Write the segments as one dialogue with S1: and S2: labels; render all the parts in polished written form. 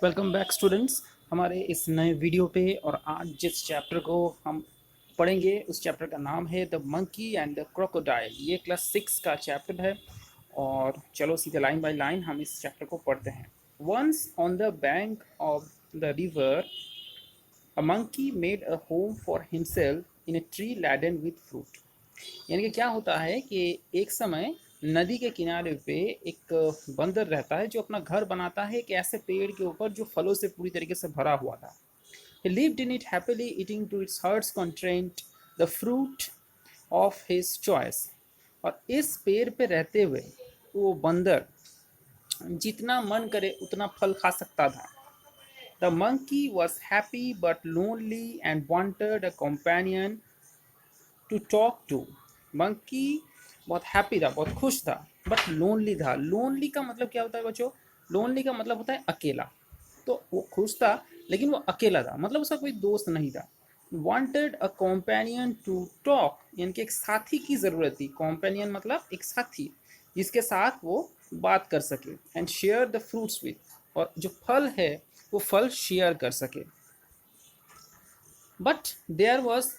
S1: Welcome back students हमारे इस नए वीडियो पे। और आज जिस चैप्टर को हम पढ़ेंगे उस चैप्टर का नाम है the monkey and the crocodile. ये क्लास 6 का चैप्टर है और चलो सीधे लाइन बाय लाइन हम इस चैप्टर को पढ़ते हैं। Once on the bank of the river a monkey made a home for himself in a tree laden with fruit. यानी कि क्या होता है कि एक समय नदी के किनारे पे एक बंदर रहता है जो अपना घर बनाता है एक ऐसे पेड़ के ऊपर जो फलों से पूरी तरीके से भरा हुआ था। He lived in it happily, eating to its heart's content the fruit of his choice। और इस पेड़ पे रहते हुए वो बंदर जितना मन करे उतना फल खा सकता था। The monkey was happy but lonely and wanted a companion to talk to. Monkey बहुत हैप्पी था, बहुत खुश था, बट लोनली था। लोनली का मतलब क्या होता है बच्चों? लोनली का मतलब होता है अकेला। तो वो खुश था लेकिन वो अकेला था, मतलब उसका कोई दोस्त नहीं था। Wanted a companion to talk, यानी कि एक साथी की ज़रूरत थी। कॉम्पेनियन मतलब एक साथी जिसके साथ वो बात कर सके। And share the fruits with, और जो फल है वो फल शेयर कर सके। But there was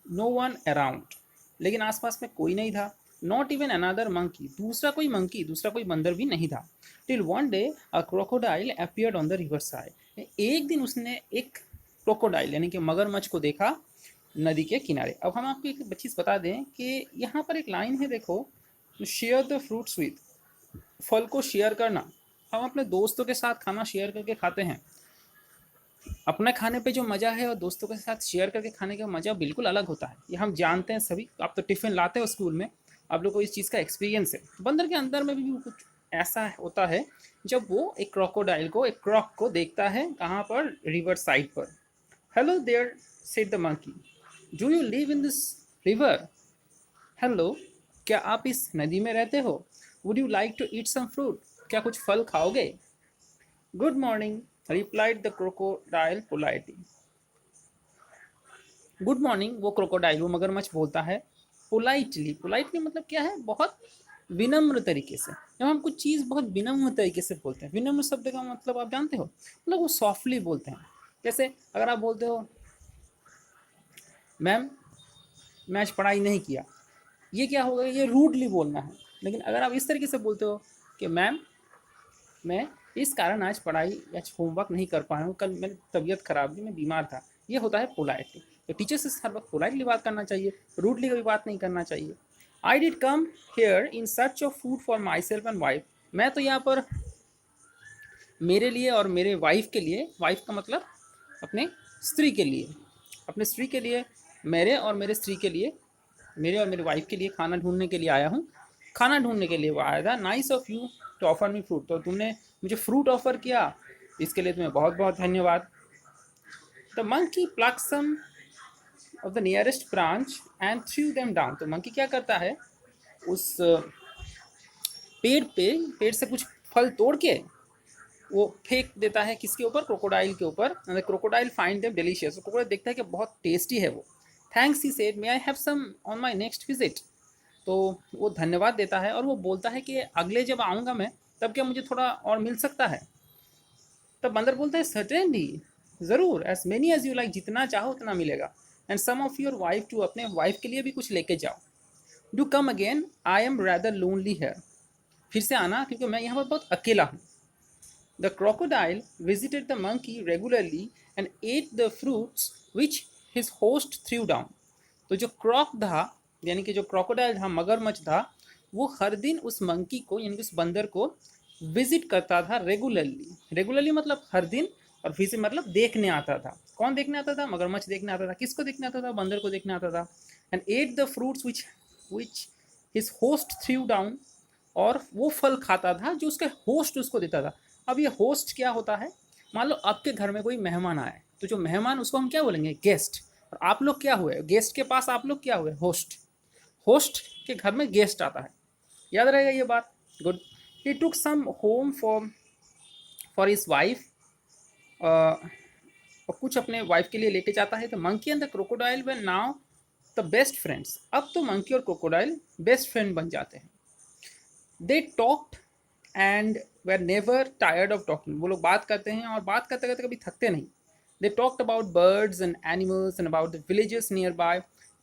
S1: no one around, लेकिन आसपास में कोई नहीं था। नॉट इवन अनदर मंकी, दूसरा कोई मंकी, दूसरा कोई बंदर भी नहीं था। Till one day a crocodile appeared on the river side. एक दिन उसने एक क्रोकोडाइल यानी कि मगरमच्छ को देखा नदी के किनारे। अब हम आपको एक चीज़ बता दें कि यहाँ पर एक लाइन है, देखो, शेयर द फ्रूट्स विथ, फल को शेयर करना। हम अपने दोस्तों के साथ खाना शेयर करके खाते हैं। अपने खाने पे जो मज़ा है और दोस्तों के साथ शेयर करके खाने का मज़ा बिल्कुल अलग होता है। ये हम जानते हैं सभी। आप तो टिफ़िन लाते हो स्कूल में, आप लोग को इस चीज़ का एक्सपीरियंस है। तो बंदर के अंदर में भी कुछ ऐसा होता है जब वो एक क्रोकोडाइल को, एक क्रॉक को देखता है। कहाँ पर? रिवर साइड पर। Hello there, said the monkey, do you live in this river? Hello, क्या आप इस नदी में रहते हो? Would you like to eat some fruit, क्या कुछ फल खाओगे? Good morning, replied the crocodile politely. Good morning वो क्रोकोडाइल, वो मगरमच्छ बोलता है पोलाइटली। पोलाइटली मतलब क्या है? बहुत विनम्र तरीके से। जब हम कुछ चीज़ बहुत विनम्र तरीके से बोलते हैं, विनम्र शब्द का मतलब आप जानते हो? मतलब वो सॉफ्टली बोलते हैं। जैसे अगर आप बोलते हो मैम मैं आज पढ़ाई नहीं किया, ये क्या होगा? ये रूडली बोलना है। लेकिन अगर आप इस तरीके से बोलते हो कि मैम मैं इस कारण आज पढ़ाई या होमवर्क नहीं कर पाया हूँ, कल मेरी तबीयत खराब थी, मैं बीमार था, ये होता है पोलाइटली। तो टीचर से हर वक्त पोलाइटली बात करना चाहिए, रूडली कभी बात नहीं करना चाहिए। I did come here in search of food for my self and wife. मैं तो यहाँ पर मेरे लिए और मेरे वाइफ के लिए, वाइफ का मतलब अपने स्त्री के लिए, अपने स्त्री के लिए, मेरे और मेरे स्त्री के लिए, मेरे और मेरी वाइफ के लिए खाना ढूंढने के लिए आया हूँ। खाना ढूंढने के लिए वो आया था। Nice of you to offer me fruit, तो तुमने मुझे फ्रूट ऑफर किया, इसके लिए तुम्हें बहुत बहुत धन्यवाद। The monkey pluck some of the nearest branch and threw them down. तो मंकी क्या करता है, उस पेड़ से कुछ फल तोड़ के वो फेंक देता है। किसके ऊपर? क्रोकोडाइल के ऊपर। Crocodile find them delicious, crocodile देखता है कि बहुत टेस्टी है वो। Thanks he said, may I have some on my next visit. तो वो धन्यवाद देता है और वो बोलता है कि अगले जब आऊँगा मैं, तब क्या मुझे थोड़ा और मिल सकता है? तब बंदर बोलता है सर्टेनली, ज़रूर, as many as you like, जितना चाहो उतना मिलेगा। And some of your wife too, अपने वाइफ के लिए भी कुछ लेके जाओ। Do come again, I am rather lonely है, फिर से आना क्योंकि मैं यहाँ पर बहुत अकेला हूँ। The crocodile visited the monkey regularly and at the fruits which his host through down. तो जो क्रॉक था, यानी कि जो क्रोकोडाइल था, मगरमच्छ था, वो हर दिन उस मंकी को, यानी कि उस बंदर को विजिट करता था रेगुलरली। रेगुलरली मतलब हर दिन, और विजिट मतलब देखने आता था। कौन देखने आता था? मगरमच्छ देखने आता था। किसको देखने आता था? बंदर को देखने आता था। And at the fruits which his host through down, और वो फल खाता था जो उसके होस्ट उसको देता था। अब ये होस्ट क्या होता है? मान लो आपके घर में कोई मेहमान आए, तो जो मेहमान, उसको हम क्या बोलेंगे? गेस्ट। और आप लोग क्या हुए? गेस्ट के पास आप लोग क्या हुए? होस्ट। होस्ट के घर में गेस्ट आता है। याद रहेगा ये बात? Good. He took some home for his wife, और कुछ अपने वाइफ के लिए लेके जाता है। तो monkey and the crocodile were now the best friends. अब तो मंकी और क्रोकोडाइल बेस्ट फ्रेंड बन जाते हैं। They talked and were never tired of talking. वो लोग बात करते हैं और बात करते करते कभी थकते नहीं. They talked about birds and animals and about the villages nearby.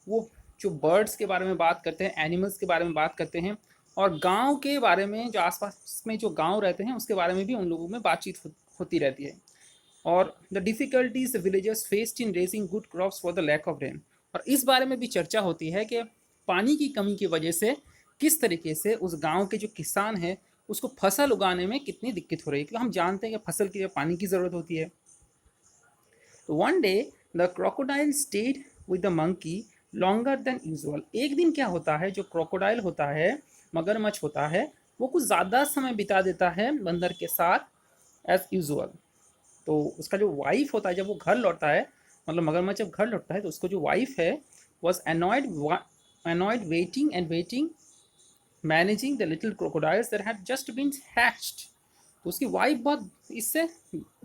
S1: वो जो birds के बारे में बात करते हैं, animals के बारे में बात करते हैं और गांव के बारे में, जो आसपास में जो गांव रहते हैं उसके बारे में भी उन लोगों में बातचीत होती रहती है. और the difficulties the villagers faced in raising good crops for the lack of rain. और इस बारे में भी चर्चा होती है कि पानी की कमी की वजह से किस तरीके से उस गांव के जो किसान हैं उसको फसल उगाने में कितनी दिक्कत हो रही है, क्योंकि हम जानते हैं कि फसल के लिए पानी की ज़रूरत होती है. तो one day the crocodile stayed with the monkey longer than usual. एक दिन क्या होता है, जो क्रोकोडाइल होता है, मगरमच्छ होता है, वो कुछ ज़्यादा समय बिता देता है बंदर के साथ एज यूजुअल. तो उसका जो वाइफ होता है, जब वो घर लौटता है, मतलब मगरमच्छ जब घर लौटता है तो उसको जो वाइफ है was annoyed waiting managing the little crocodiles that had just been hatched. तो उसकी वाइफ बहुत इससे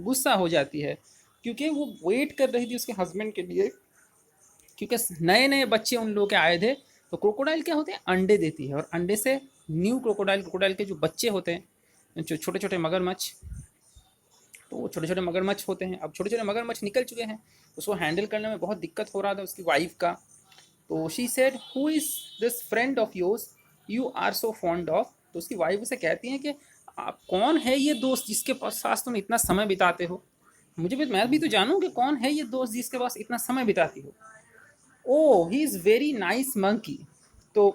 S1: गुस्सा हो जाती है क्योंकि वो वेट कर रही थी उसके हस्बैंड के लिए, क्योंकि नए नए बच्चे उन लोगों के आए थे. तो क्रोकोडाइल क्या होते हैं, अंडे देती है और अंडे से न्यू क्रोकोडाइल के जो बच्चे होते हैं, जो छोटे छोटे मगरमच्छ, तो वो छोटे छोटे मगरमच्छ होते हैं. अब छोटे छोटे मगरमच्छ निकल चुके हैं, उसको हैंडल करने में बहुत दिक्कत हो रहा था उसकी वाइफ का. तो she said who is this friend of yours you are so fond of. तो उसकी वाइफ उसे कहती हैं कि आप कौन है ये दोस्त जिसके साथ तुम इतना समय बिताते हो, मुझे भी, मैं भी तो जानूँ कि कौन है ये दोस्त जिसके पास इतना समय बिताती हो. Oh he is very nice monkey. तो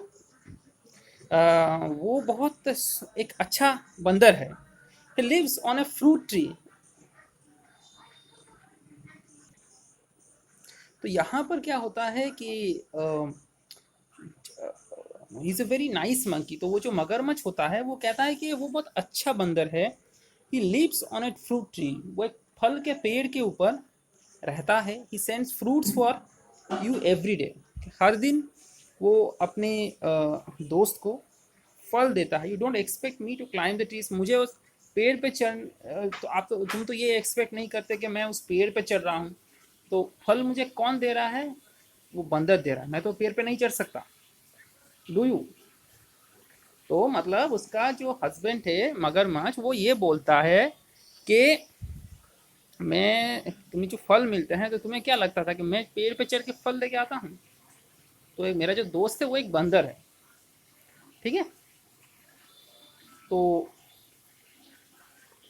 S1: वो बहुत एक अच्छा बंदर है. He lives on a fruit tree. तो यहाँ पर क्या होता है कि he is a very nice monkey. तो वो जो मगरमच्छ होता है वो कहता है कि वो बहुत अच्छा बंदर है. He lives on a fruit tree. वो एक फल के पेड़ के ऊपर रहता है. He sends fruits for you every day. हर दिन वो अपने दोस्त को फल देता है. You don't expect me to climb the trees. मुझे उस पेड़ पे चढ़, तो आप तो, तुम तो ये एक्सपेक्ट नहीं करते कि मैं उस पेड़ पे चढ़ रहा हूँ. तो फल मुझे कौन दे रहा है, वो बंदर दे रहा है. मैं तो पेड़ पे नहीं चढ़ सकता. Do you. तो मतलब उसका जो हस्बैंड है मगरमच्छ, वो ये बोलता है कि मैं, तुम्हें जो फल मिलते हैं, तो तुम्हें क्या लगता था कि मैं पेड़ पे चढ़ के फल लेके आता हूँ. तो मेरा जो दोस्त है वो एक बंदर है. ठीक है. तो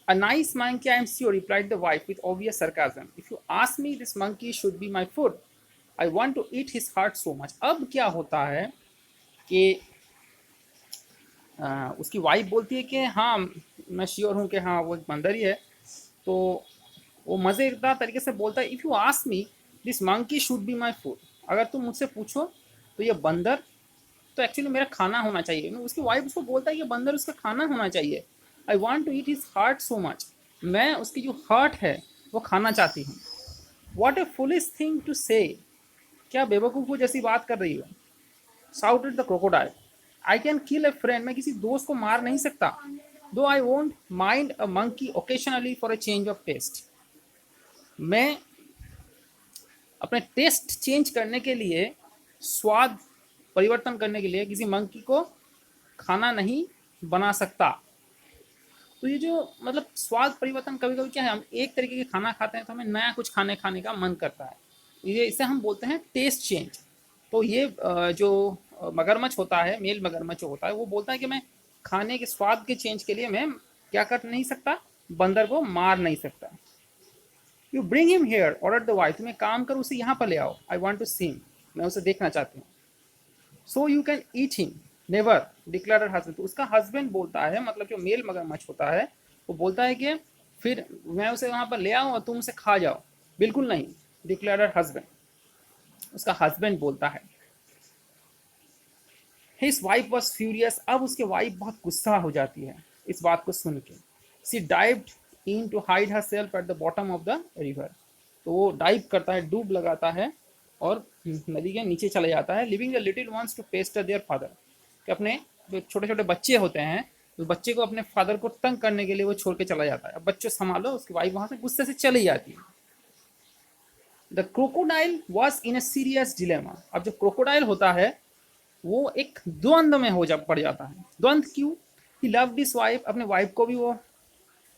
S1: a nice monkey I am sure, replied the wife with obvious sarcasm. If you ask me, this monkey should be my food. I want to eat his heart so much. अब क्या होता है कि उसकी वाइफ बोलती है कि हाँ मैं श्योर हूँ कि हाँ वो एक बंदर ही है. तो वो मज़ेदार तरीके से बोलता है, if you ask me this monkey should be my food. अगर तुम मुझसे पूछो तो ये बंदर तो एक्चुअली मेरा खाना होना चाहिए. उसकी वाइफ उसको बोलता है कि बंदर उसका खाना होना चाहिए. I want to eat his heart so much. मैं उसकी जो हार्ट है वो खाना चाहती हूँ. What a foolish thing to say. क्या बेवकूफ़ जैसी बात कर रही हो. Shouted the crocodile. I can kill a friend. मैं किसी दोस्त को मार नहीं सकता. Though I won't mind a monkey occasionally for a change of taste. मैं अपने टेस्ट चेंज करने के लिए, स्वाद परिवर्तन करने के लिए किसी मंकी को खाना नहीं बना सकता. तो ये जो मतलब स्वाद परिवर्तन, कभी कभी क्या है, हम एक तरीके के खाना खाते हैं तो हमें नया कुछ खाने का मन करता है. ये इसे हम बोलते हैं टेस्ट चेंज. तो ये जो मगरमच्छ होता है, मेल मगरमच्छ होता है, वो बोलता है कि मैं खाने के स्वाद के चेंज के लिए मैं क्या कर नहीं सकता, बंदर को मार नहीं सकता. You bring him here ordered the wife. तुम्हें काम कर उसे यहाँ पर ले आओ. I want to see him. मैं उसे देखना चाहती हूँ. So you can eat him never declared husband. तो उसका हस्बैंड बोलता है, मतलब जो मेल मगरमच्छ होता है, वो बोलता है कि फिर मैं उसे वहाँ पर ले आऊँ और तुम उसे खा जाओ. बिल्कुल नहीं. Declare husband. उसका हस्बैंड बोलता है. His wife was furious. अब उसके वाइफ बहुत गुस्सा हो जाती है इस बात को सुन के. She dived into hide herself at the bottom of the river. तो वो डाइव करता है, डूब लगाता है और नदी के नीचे चले जाता है. Leaving the little ones to pester their father. कि अपने जो छोटे छोटे बच्चे होते हैं, उस बच्चे को अपने फादर को तंग करने के लिए वो छोड़ के चला जाता है. अब बच्चे संभालो. उसकी वाइफ वहाँ से गुस्से से चली जाती है. The crocodile was in a serious dilemma. अब जो क्रोकोडाइल होता है वो एक द्वंद्व में पड़ जाता है. द्वंद्व क्यों. He loved his wife. अपने वाइफ को भी वो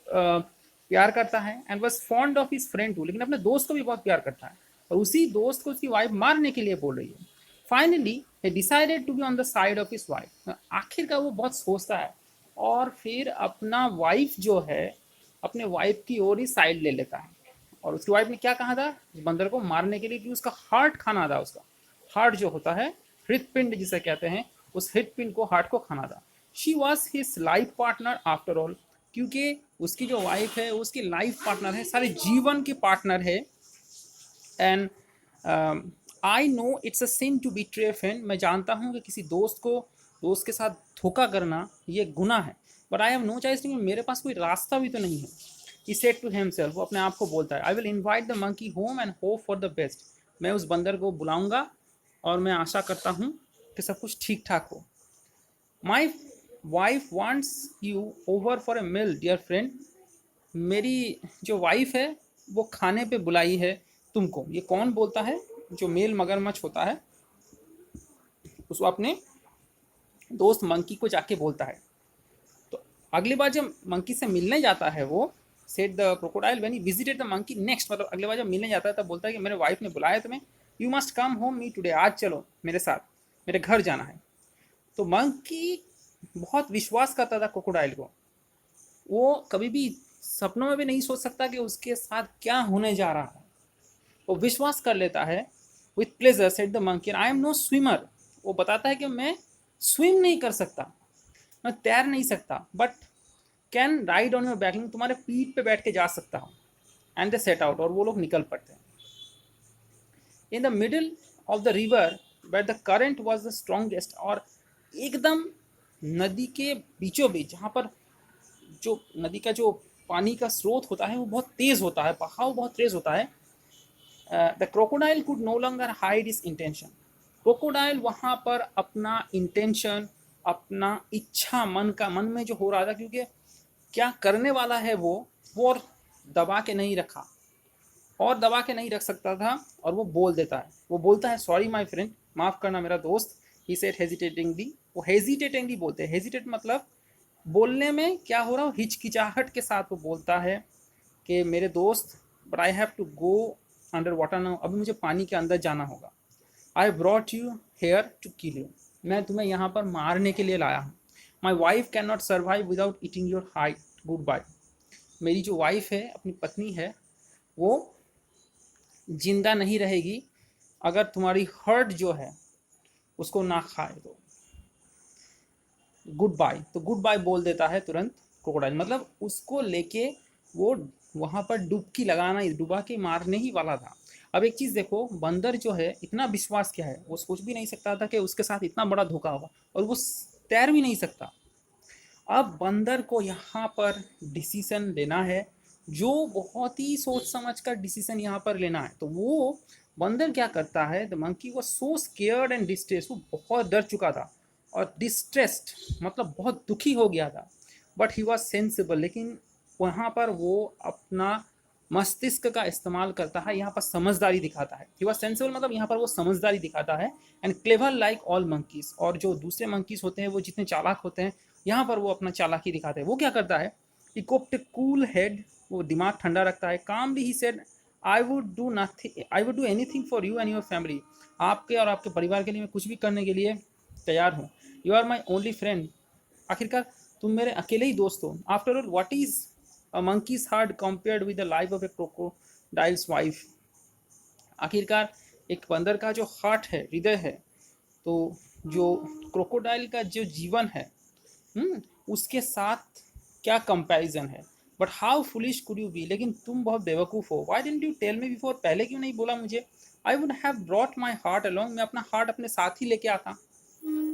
S1: प्यार करता है and was fond of his friend too, लेकिन अपने दोस्त को भी बहुत प्यार करता है और उसी दोस्त को उसकी वाइफ मारने के लिए बोल रही है। Finally he decided to be on the side of his wife। आखिर का वो बहुत सोचता है और फिर अपना वाइफ जो है, अपने वाइफ की ओर ही साइड ले लेता है। और उसकी वाइफ ने क्या कहा था उस बंदर को मारने के लिए कि उसका हार्ट खाना था, उसका हार्ट जो होता है, हृदपिंड जिसे कहते हैं, उस हृदपिंड को, हार्ट को खाना था। She was his life partner after all, क्योंकि उसकी जो वाइफ है उसकी लाइफ पार्टनर है, सारे जीवन की पार्टनर है। And I know it's a sin to betray friend, मैं जानता हूँ कि किसी दोस्त के साथ धोखा करना ये गुनाह है, but I have no choice, मेरे पास कोई रास्ता भी तो नहीं है। ही सेड टू हिमसेल्फ, वो अपने आप को बोलता है, I will invite the monkey home and hope for the best, मैं उस बंदर को बुलाऊंगा और मैं आशा करता हूँ कि सब कुछ ठीक ठाक हो। My wife wants you over for a meal dear friend, मेरी जो वाइफ है वो खाने पे बुलाई है तुमको। ये कौन बोलता है? जो मेल मगरमच्छ होता है उसको अपने दोस्त मंकी को जाके बोलता है। तो अगली बार जब मंकी से मिलने जाता है वो, said the crocodile when he visited the monkey next, मतलब अगली बार जब मिलने जाता है तब बोलता है कि मेरे वाइफ ने बुलाया तुम्हें, you must come home me today, आज चलो मेरे साथ, मेरे घर जाना है। तो मंकी बहुत विश्वास करता था क्रोकोडाइल को, वो कभी भी सपनों में भी नहीं सोच सकता कि उसके साथ क्या होने जा रहा है, वो विश्वास कर लेता है। With pleasure said the monkey, I am no swimmer, वो बताता है कि मैं स्विम नहीं कर सकता, मैं तैर नहीं सकता, but can ride on your back, तुम्हारे पीठ पे बैठ के जा सकता हूँ। एंड दे सेट आउट, और वो लोग निकल पड़ते हैं। In the middle of the river where the current was the strongest, और एकदम नदी के बीचों बीच, जहाँ पर जो नदी का जो पानी का स्रोत होता है वो बहुत तेज होता है, बहाव बहुत तेज होता है। The crocodile could no longer hide his intention, crocodile वहाँ पर अपना इंटेंशन, अपना इच्छा, मन में जो हो रहा था, क्योंकि क्या करने वाला है वो और दबा के नहीं रखा, और दबा के नहीं रख सकता था, और वो बोल देता है, वो बोलता है सॉरी माय फ्रेंड, माफ़ करना मेरा दोस्त। ही सेड हेजिटेटिंगली, वो हेजिटेटिंगली बोलते हैं, हेजिटेट मतलब बोलने में क्या हो रहा हो, हिचकिचाहट के साथ वो बोलता है कि मेरे दोस्त, but I have to go under water now, अभी मुझे पानी के अंदर जाना होगा। I brought you here to kill you, मैं तुम्हें यहाँ पर मारने के लिए लाया हूँ। My wife can not survive without eating your heart, good bye, मेरी जो वाइफ है, अपनी पत्नी है, वो जिंदा नहीं रहेगी अगर तुम्हारी हर्ट जो है उसको ना खाए तो, गुड बाय। तो गुड बाय बोल देता है तुरंत क्रोकोडाइल, मतलब उसको लेके वो वहाँ पर डुबकी लगाना, डुबा के मारने ही वाला था। अब एक चीज़ देखो, बंदर जो है इतना विश्वास क्या है, वो सोच भी नहीं सकता था कि उसके साथ इतना बड़ा धोखा होगा, और वो तैर भी नहीं सकता। अब बंदर को यहाँ पर डिसीजन लेना है, जो बहुत ही सोच समझ कर डिसीजन यहाँ पर लेना है। तो वो बंदर क्या करता है, the monkey was so scared and distressed, वो बहुत डर चुका था और डिस्ट्रेस्ड मतलब बहुत दुखी हो गया था। बट ही वॉज सेंसिबल, लेकिन वहाँ पर वो अपना मस्तिष्क का इस्तेमाल करता है, यहाँ पर समझदारी दिखाता है। ही वॉज सेंसिबल मतलब यहाँ पर वो समझदारी दिखाता है। And clever like all monkeys, और जो दूसरे मंकीज होते हैं वो जितने चालाक होते हैं, यहाँ पर वो अपना चालाकी दिखाते हैं। वो क्या करता है, ही कोप्ट कूल हेड, वो दिमाग ठंडा रखता है। Calmly he said, I would do nothing, I would do anything for you and your family, आपके और आपके परिवार के लिए मैं कुछ भी करने के लिए तैयार हूँ। You are my only friend, आखिरकार तुम मेरे अकेले ही दोस्त हो। After all what is a monkey's heart compared with the life of a crocodile's wife, आखिरकार एक बंदर का जो हार्ट है, हृदय है, तो जो क्रोकोडाइल का जो जीवन है, उसके साथ क्या कंपैरिजन है। But how foolish could you be, लेकिन तुम बहुत बेवकूफ़ हो। Why didn't you tell me before, पहले क्यों नहीं बोला मुझे। I would have brought my heart along, मैं अपना हार्ट अपने साथ ही लेके आता।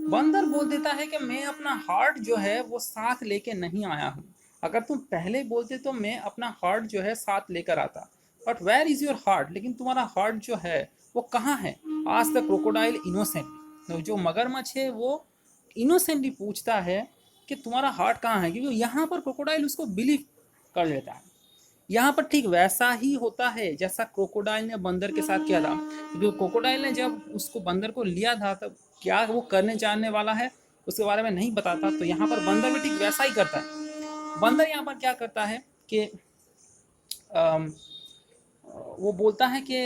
S1: बंदर बोल देता है कि मैं अपना हार्ट जो है वो साथ लेके नहीं आया हूँ, अगर तुम पहले बोलते तो मैं अपना हार्ट जो है साथ लेकर आता। But where is your heart, लेकिन तुम्हारा हार्ट जो है वो कहाँ है। आज द क्रोकोडाइल इनोसेंटली, जो मगरमच्छ है वो इनोसेंटली पूछता है कि तुम्हारा हार्ट कहाँ है, क्योंकि यहाँ पर क्रोकोडाइल उसको बिलीव कर लेता है। यहाँ पर ठीक वैसा ही होता है जैसा क्रोकोडाइल ने बंदर के साथ किया था, क्योंकि क्रोकोडाइल ने जब उसको बंदर को लिया था तब क्या वो करने जानने वाला है उसके बारे में नहीं बताता, तो यहाँ पर बंदर भी ठीक वैसा ही करता है। बंदर यहाँ पर क्या करता है, कि वो बोलता है कि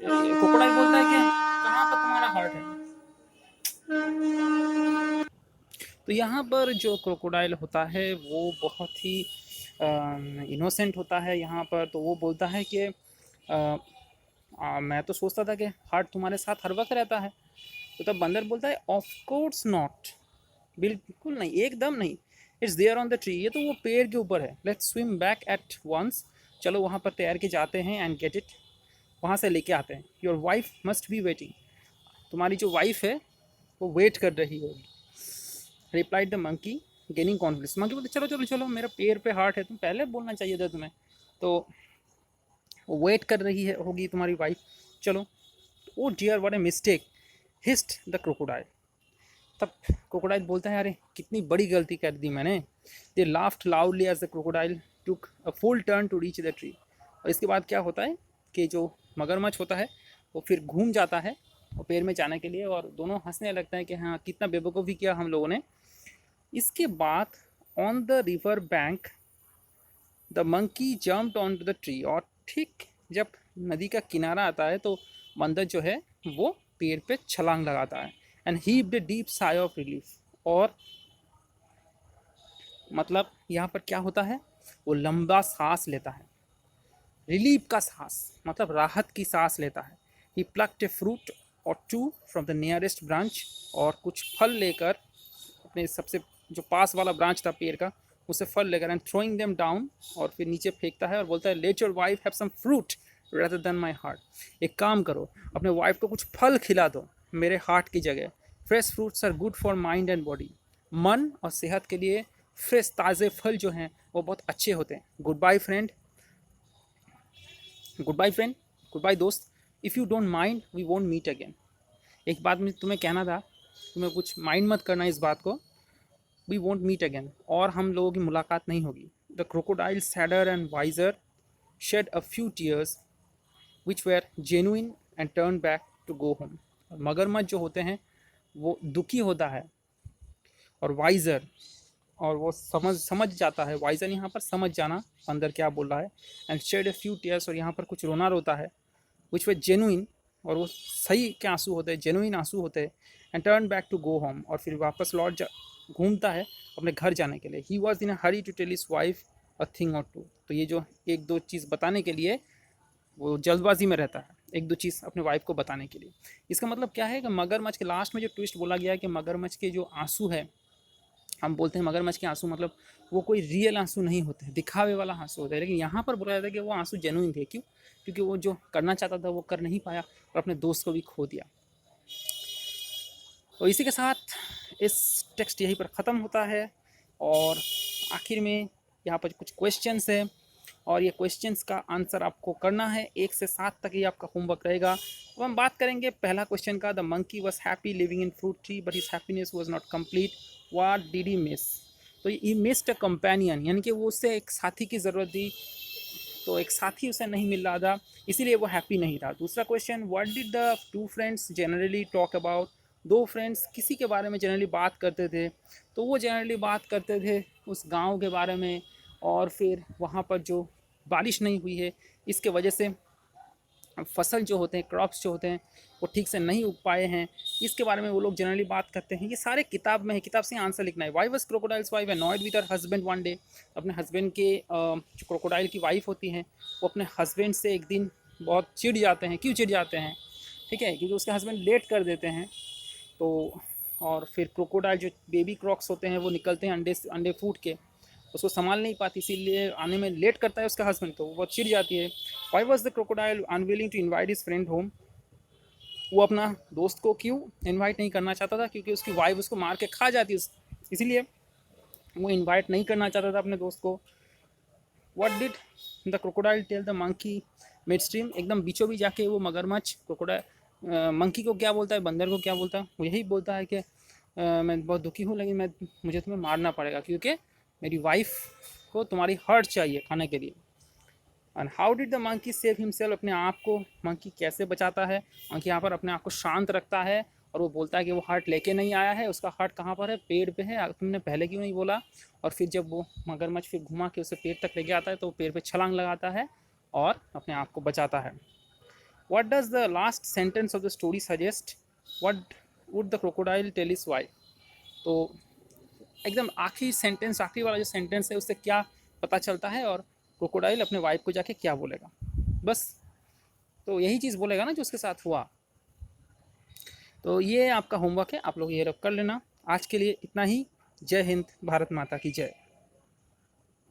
S1: क्रोकोडाइल बोलता है कि कहाँ पर तुम्हारा हार्ट है। तो यहाँ पर जो क्रोकोडाइल होता है वो बहुत ही इनोसेंट होता है यहाँ पर। तो वो बोलता है कि मैं तो सोचता था कि हार्ट तुम्हारे साथ हर वक्त रहता है। तो तब बंदर बोलता है ऑफ कोर्स नॉट, बिल्कुल नहीं, एकदम नहीं, it's there on the tree, ये तो वो पेड़ के ऊपर है। Let's swim back at once, चलो वहाँ पर तैर के जाते हैं, एंड गेट इट, वहाँ से लेके आते हैं। Your wife must be waiting, तुम्हारी जो वाइफ है वो वेट कर रही होगी। Replied the monkey gaining confidence, monkey बोलते चलो चलो चलो, मेरा पेड़ पे हार्ट है, तुम पहले बोलना चाहिए था तुम्हें। तो वो वेट कर रही है होगी तुम्हारी वाइफ, चलो। Oh dear what a mistake hissed the crocodile, तब क्रोकोडाइल बोलता है अरे कितनी बड़ी गलती कर दी मैंने। They laughed loudly as the crocodile took a full turn to reach the tree. और इसके बाद क्या होता है कि जो मगरमच्छ होता है वो फिर घूम जाता है और पेड़ में जाने के लिए, और दोनों हंसने लगते हैं कि हाँ कितना बेवकूफ़ी किया हम लोगों ने। इसके बाद on the river bank the monkey jumped on to the tree, और ठीक जब नदी का किनारा आता है तो बंदर जो है वो पेड़ पे छलांग लगाता है। And heaved a deep sigh of relief, और मतलब यहाँ पर क्या होता है, वो लंबा सांस लेता है, रिलीफ का सांस, मतलब राहत की सांस लेता है। He plucked a fruit or two from the nearest branch, और कुछ फल लेकर अपने सबसे जो पास वाला ब्रांच था पेड़ का, उसे फल लेकर, एंड थ्रोइंग देम डाउन, और फिर नीचे फेंकता है और बोलता है let your wife have some fruit rather than my heart, एक काम करो अपने वाइफ को कुछ फल खिला दो मेरे हार्ट की जगह। Fresh fruits are good for mind and body, मन और सेहत के लिए फ्रेश ताज़े फल जो हैं वो बहुत अच्छे होते हैं। Goodbye friend, goodbye friend, goodbye दोस्त, if you don't mind we won't meet again. एक बात मुझे तुम्हें कहना था, तुम्हें कुछ माइंड मत करना इस बात को, वी वोंट मीट अगेन, और हम लोगों की मुलाकात नहीं होगी। The crocodile sadder and wiser shed a few tears which were genuine and turn back to go home. मगरमच्छ जो होते हैं वो दुखी होता है, और वाइजर, और वो समझ जाता है, वाइजर यहाँ पर समझ जाना अंदर क्या बोल रहा है। And shed a few tears, और यहाँ पर कुछ रोना रोता है, विच वे जेन्युइन, और वो सही के आंसू होते हैं, जेन्युइन आंसू होते हैं। And turn back to go home, और फिर वापस लौट घूमता है अपने घर जाने के लिए। He was in a hurry to tell his wife a thing or two, तो ये जो एक दो चीज़ बताने के लिए वो जल्दबाजी में रहता है, एक दो चीज़ अपने वाइफ को बताने के लिए। इसका मतलब क्या है कि मगरमच्छ के लास्ट में जो ट्विस्ट बोला गया है कि मगरमच्छ के जो आंसू है, हम बोलते हैं मगरमच्छ के आंसू मतलब वो कोई रियल आंसू नहीं होते हैं, दिखावे वाला आंसू होता है, लेकिन यहाँ पर बोला जाता है कि वो आंसू जेन्युइन थे। क्यों? क्योंकि वो जो करना चाहता था वो कर नहीं पाया और अपने दोस्त को भी खो दिया। तो इसी के साथ इस टेक्स्ट यहीं पर ख़त्म होता है, और आखिर में यहाँ पर कुछ क्वेश्चंस है, और ये क्वेश्चंस का आंसर आपको करना है। 1 से 7 तक ही आपका होमवर्क रहेगा। अब हम बात करेंगे पहला क्वेश्चन का, the monkey was happy living in fruit tree but his happiness was not complete, what did he miss. तो ही मिस्ड अ कंपेनियन, यानी कि वो उससे एक साथी की ज़रूरत थी, तो एक साथी उसे नहीं मिल रहा था, इसीलिए वो हैप्पी नहीं था। दूसरा question, what did the two friends generally talk about, दो फ्रेंड्स किसी के बारे में जनरली बात करते थे, तो वो जनरली बात करते थे उस गांव के बारे में, और फिर वहाँ पर जो बारिश नहीं हुई है इसके वजह से फसल जो होते हैं, क्रॉप्स जो होते हैं वो ठीक से नहीं उग पाए हैं, इसके बारे में वो लोग जनरली बात करते हैं। ये सारे किताब में है, किताब से आंसर लिखना है। Why was crocodiles wife annoyed with her husband one day, अपने हस्बैंड के जो क्रोकोडाइल की वाइफ होती हैं वो अपने हस्बैंड से एक दिन बहुत चिढ़ जाते हैं। क्यों चिढ़ जाते हैं? ठीक है, क्योंकि उसके हस्बैंड लेट कर देते हैं। तो और फिर क्रोकोडाइल जो बेबी क्रॉक्स होते हैं वो निकलते हैं अंडे अंडे फूट के, उसको संभाल नहीं पाती, इसीलिए आने में लेट करता है उसका हस्बैंड, तो वो बहुत चिढ़ जाती है। Why was the crocodile unwilling to invite his friend home, वो अपना दोस्त को क्यों इनवाइट नहीं करना चाहता था? क्योंकि उसकी वाइफ उसको मार के खा जाती, इसीलिए वो इनवाइट नहीं करना चाहता था अपने दोस्त को। What did the crocodile tell the monkey midstream, एकदम बीचों बीच जाके वो मगरमच्छ क्रोकोडाइल मंकी को क्या बोलता है, बंदर को क्या बोलता है? वो यही बोलता है कि मैं बहुत दुखी हूँ, लेकिन मुझे तुम्हें मारना पड़ेगा क्योंकि मेरी वाइफ को तुम्हारी हर्ट चाहिए खाने के लिए। And how did the monkey save himself, अपने आप को मंकी कैसे बचाता है? मंकी यहाँ पर अपने आप को शांत रखता है और वो बोलता है कि वो हार्ट लेके नहीं आया है, उसका हार्ट कहाँ पर है, पेड़ पे है, तुमने पहले क्यों नहीं बोला। और फिर जब वो मगरमच्छ फिर घुमा के उसे पेड़ तक लेके आता है तो वो पेड़ पे छलांग लगाता है और अपने आप को बचाता है। What does the last sentence of the story suggest? What would the crocodile tell his wife? तो एकदम आखिरी सेंटेंस, आखिरी वाला जो सेंटेंस है उससे क्या पता चलता है और क्रोकोडाइल अपने वाइफ को जाके क्या बोलेगा? बस तो यही चीज़ बोलेगा ना जो उसके साथ हुआ। तो ये आपका होमवर्क है, आप लोग ये रब कर लेना। आज के लिए इतना ही। जय हिंद, भारत माता की जय।